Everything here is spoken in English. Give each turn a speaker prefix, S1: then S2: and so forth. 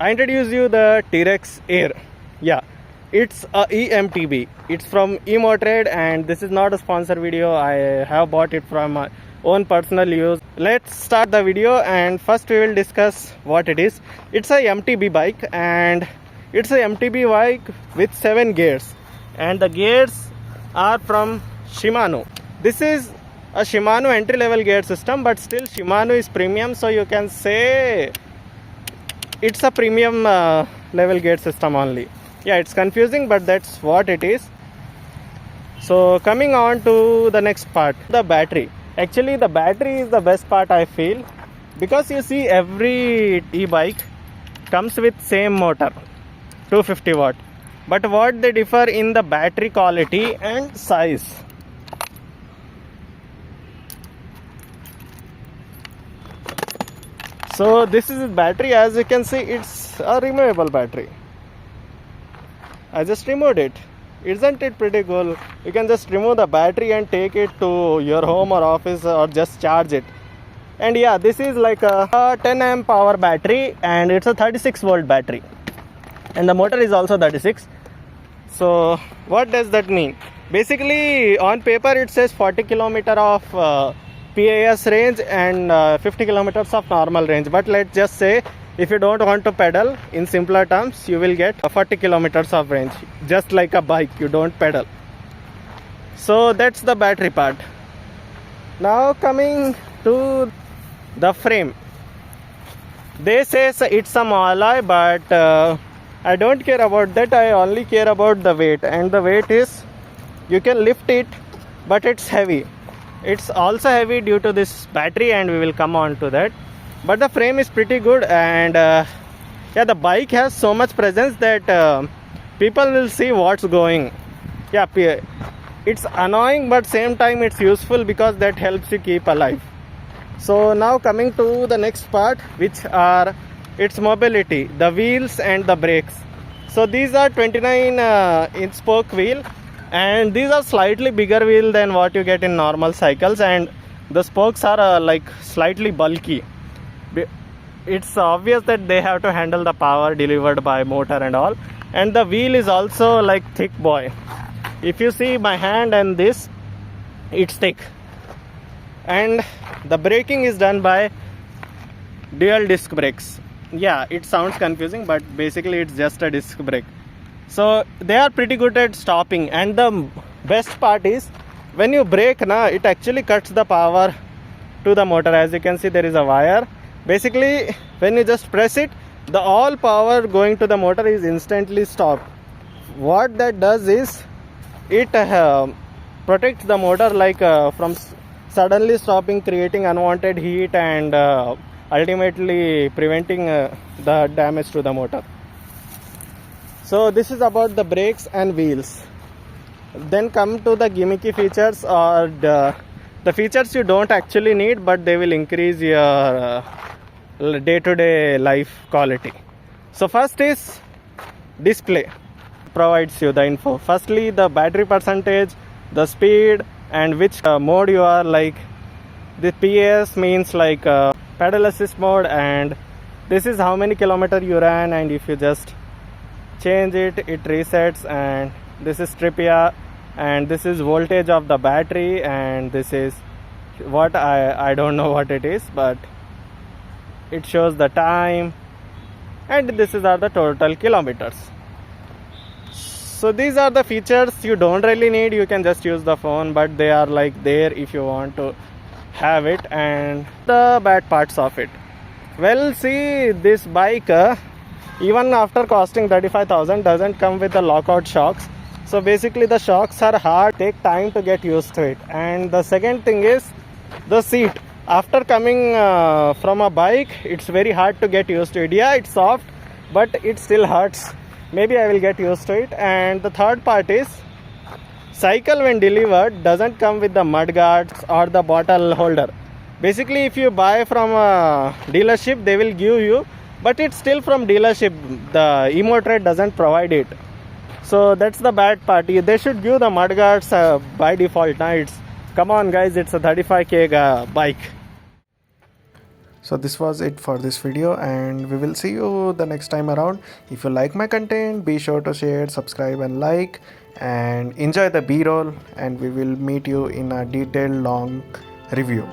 S1: I introduce you the T-Rex Air. Yeah, it's a EMTB. It's from e-motorad, and this is not a sponsor video. I have bought it from my own personal use. Let's start the video, and first we will discuss what it is. It's a MTB bike, and it's a MTB bike with 7 gears, and the gears are from Shimano. This is a Shimano entry level gear system, but still Shimano is premium, so you can say it's a premium level gear system only. Yeah, it's confusing, but that's what it is. So coming on to the next part, the battery. Actually, the battery is the best part, I feel, because you see every e-bike comes with same motor, 250 watt, but what they differ in the battery quality and size. So this is battery. As you can see, it's a removable battery. I just removed it. Isn't it pretty cool? You can just remove the battery and take it to your home or office, or just charge it. And yeah, this is like a 10 amp power battery, and it's a 36 volt battery, and the motor is also 36. So what does that mean? Basically, on paper it says 40 kilometer of PAS range and 50 kilometers of normal range, but let's just say if you don't want to pedal, in simpler terms, you will get 40 kilometers of range, just like a bike. You don't pedal. So that's the battery part. Now coming to the frame, they say it's a alloy, but I don't care about that. I only care about the weight, and the weight is, you can lift it, but it's heavy. It's also heavy due to this battery, and we will come on to that. But the frame is pretty good, and yeah, the bike has so much presence that people will see what's going. Yeah, it's annoying, but same time it's useful because that helps you keep alive. So now coming to the next part, which are its mobility, the wheels and the brakes. So these are 29 inch spoke wheel, and these are slightly bigger wheel than what you get in normal cycles, and the spokes are like slightly bulky. It's obvious that they have to handle the power delivered by motor and all, and the wheel is also like thick boy. If you see my hand and this, it's thick. And the braking is done by dual disc brakes. Yeah, it sounds confusing, but basically it's just a disc brake. So they are pretty good at stopping, and the best part is when you brake, it actually cuts the power to the motor. As you can see, there is a wire. Basically, when you just press it, the all power going to the motor is instantly stopped. What that does is it protects the motor like from suddenly stopping, creating unwanted heat, and ultimately preventing the damage to the motor. So this is about the brakes and wheels. Then come to the gimmicky features, or the features you don't actually need, but they will increase your day-to-day life quality. So first is display. Provides you the info. Firstly, the battery percentage, the speed, and which mode you are. Like the PS means like pedal assist mode, and this is how many kilometers you ran, and if you just change it, it resets. And this is tripia, and this is voltage of the battery, and this is what I don't know what it is, but it shows the time, and this is are the total kilometers. So these are the features you don't really need. You can just use the phone, but they are like there if you want to have it. And the bad parts of it, well, see, this bike even after costing 35,000 doesn't come with the lockout shocks. So basically the shocks are hard, take time to get used to it. And the second thing is the seat. After coming from a bike, it's very hard to get used to it. Yeah, it's soft, but it still hurts. Maybe I will get used to it. And the third part is cycle when delivered doesn't come with the mud guards or the bottle holder. Basically, if you buy from a dealership, they will give you, but it's still from dealership. The e-motorad doesn't provide it. So that's the bad part. They should give the mud guards by default. Now it's, come on guys, it's a 35k bike. So this was it for this video, and we will see you the next time around. If you like my content, be sure to share, subscribe and like, and enjoy the b-roll, and we will meet you in a detailed long review.